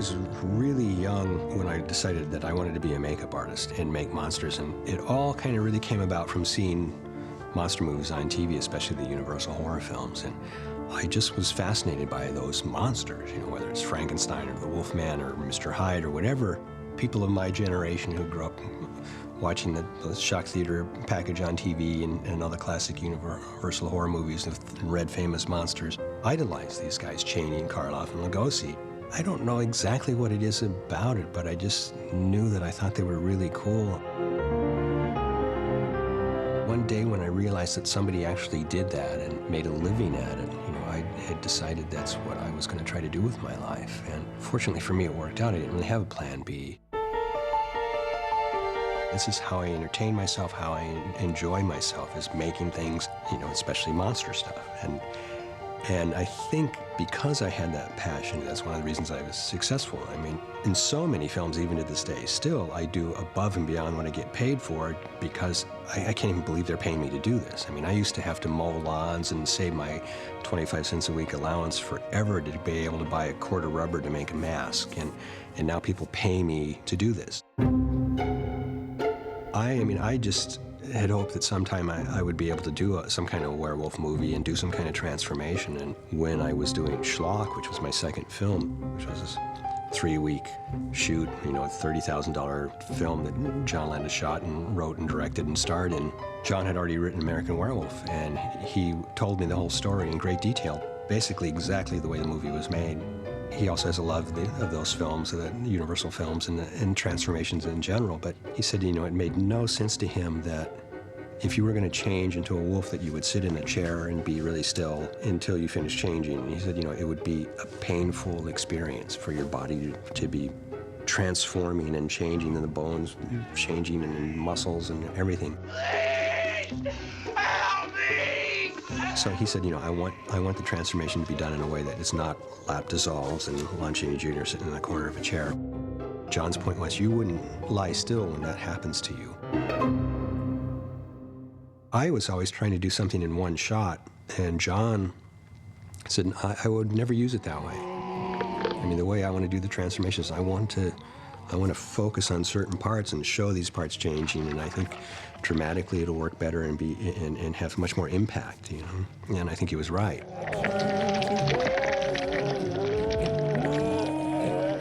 was really young when I decided that I wanted to be a makeup artist and make monsters, and it all kind of really came about from seeing monster movies on TV, especially the Universal horror films. And I just was fascinated by those monsters, you know, whether it's Frankenstein or the Wolfman or Mr. Hyde or whatever. People of my generation who grew up watching the shock theater package on TV and all the classic Universal horror movies and read famous monsters, idolized these guys, Chaney and Karloff and Lugosi. I don't know exactly what it is about it, but I just knew that I thought they were really cool. One day when I realized that somebody actually did that and made a living at it, you know, I had decided that's what I was going to try to do with my life. And fortunately for me, it worked out. I didn't really have a plan B. This is how I entertain myself, how I enjoy myself, is making things, you know, especially monster stuff. And I think because I had that passion, that's one of the reasons I was successful. I mean, in so many films, even to this day, still, I do above and beyond what I get paid for because I can't even believe they're paying me to do this. I mean, I used to have to mow lawns and save my 25 cents a week allowance forever to be able to buy a quart of rubber to make a mask. And now people pay me to do this. I mean, I just had hoped that sometime I would be able to do some kind of werewolf movie and do some kind of transformation. And when I was doing Schlock, which was my second film, which was this 3-week shoot, you know, a $30,000 film that John Landis shot and wrote and directed and starred in, John had already written American Werewolf, and he told me the whole story in great detail, basically exactly the way the movie was made. He also has a love of those films, the Universal films and transformations in general. But he said, you know, it made no sense to him that if you were going to change into a wolf that you would sit in a chair and be really still until you finished changing. And he said, you know, it would be a painful experience for your body to be transforming and changing, and the bones changing and muscles and everything. Please help me! So he said, you know, I want the transformation to be done in a way that it's not lap dissolves and Lon Chaney Jr. sitting in the corner of a chair. John's point was, you wouldn't lie still when that happens to you. I was always trying to do something in one shot, and John said, I would never use it that way. I mean, the way I want to do the transformations, I want to focus on certain parts and show these parts changing, and I think dramatically it'll work better and have much more impact, you know? And I think he was right.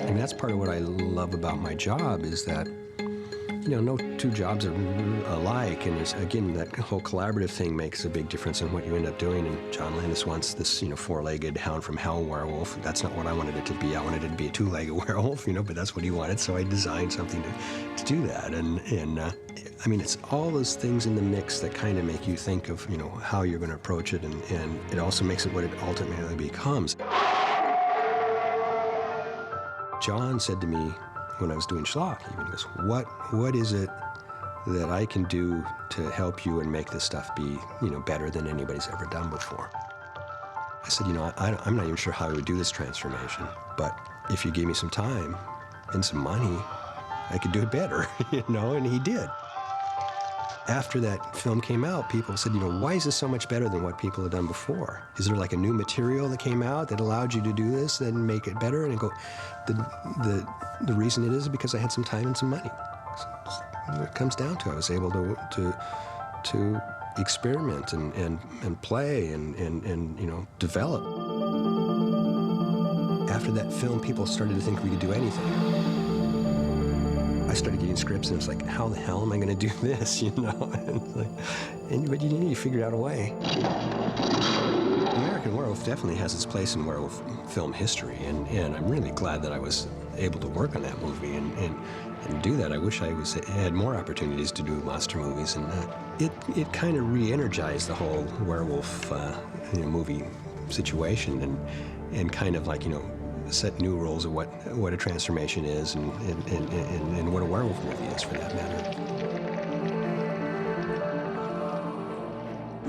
And that's part of what I love about my job is that, you know, no two jobs are alike, and it's, again, that whole collaborative thing makes a big difference in what you end up doing. And John Landis wants this, you know, 4-legged hound from hell werewolf. That's not what I wanted it to be. I wanted it to be a 2-legged werewolf, you know, but that's what he wanted, so I designed something to do that. And I mean, it's all those things in the mix that kind of make you think of, you know, how you're going to approach it, and it also makes it what it ultimately becomes. John said to me, when I was doing Schlock, he goes, what is it that I can do to help you and make this stuff be, you know, better than anybody's ever done before? I said, you know, I'm not even sure how I would do this transformation, but if you gave me some time and some money, I could do it better, you know, and he did. After that film came out, people said, you know, why is this so much better than what people had done before? Is there like a new material that came out that allowed you to do this and make it better? And I go, the reason it is because I had some time and some money. So it comes down to I was able to experiment and play and you know, develop. After that film, people started to think we could do anything. I started getting scripts, and it's like, how the hell am I going to do this, you know? But you need to figure out a way. American Werewolf definitely has its place in werewolf film history, and I'm really glad that I was able to work on that movie and do that. I wish I had more opportunities to do monster movies, and it kind of re-energized the whole werewolf you know, movie situation, and kind of like, you know, set new rules of what a transformation is and what a werewolf movie is, for that matter.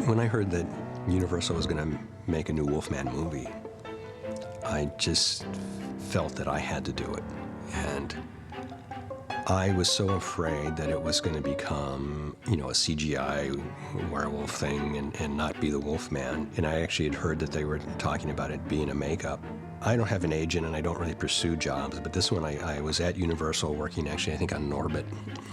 When I heard that Universal was going to make a new Wolfman movie, I just felt that I had to do it. And I was so afraid that it was going to become, a CGI werewolf thing and not be the Wolfman. And I actually had heard that they were talking about it being a makeup. I don't have an agent and I don't really pursue jobs, but this one I was at Universal working actually, I think, on Norbit,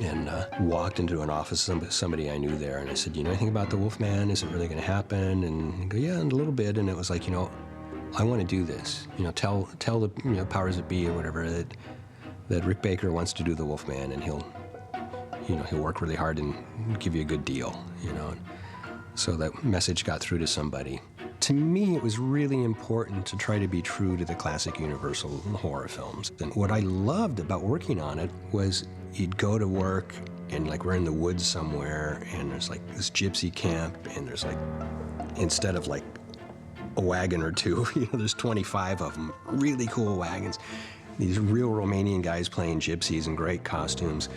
and walked into an office, somebody I knew there, and I said, you know anything about the Wolfman? Is it really going to happen? And he go, yeah, a little bit. And it was like, I want to do this. Tell the powers that be or whatever that Rick Baker wants to do the Wolfman, and he'll work really hard and give you a good deal, So that message got through to somebody. To me, it was really important to try to be true to the classic Universal horror films. And what I loved about working on it was you'd go to work and we're in the woods somewhere and there's this gypsy camp and there's instead of a wagon or two, there's 25 of them, really cool wagons. These real Romanian guys playing gypsies in great costumes,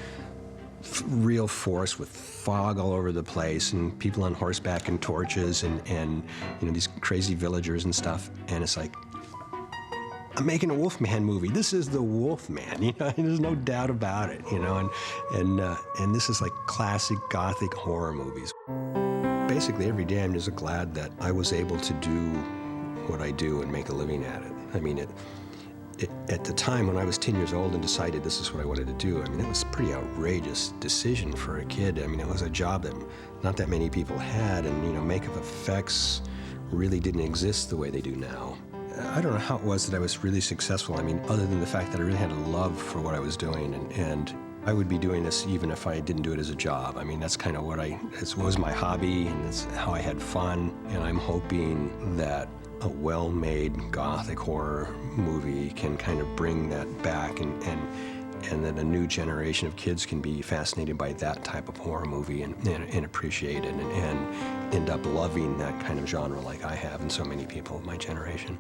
real forest with fog all over the place, and people on horseback and torches, and these crazy villagers and stuff. And it's like, I'm making a Wolfman movie. This is the Wolfman, there's no doubt about it, and this is classic Gothic horror movies. Basically, every day I'm just glad that I was able to do what I do and make a living at it. I mean, at the time when I was 10 years old and decided this is what I wanted to do, it was a pretty outrageous decision for a kid. It was a job that not that many people had, and makeup effects really didn't exist the way they do now. I don't know how it was that I was really successful. Other than the fact that I really had a love for what I was doing, and I would be doing this even if I didn't do it as a job. That's kind of it was my hobby, and it's how I had fun, and I'm hoping that a well-made Gothic horror movie can kind of bring that back, and that a new generation of kids can be fascinated by that type of horror movie and appreciate it and end up loving that kind of genre like I have and so many people of my generation.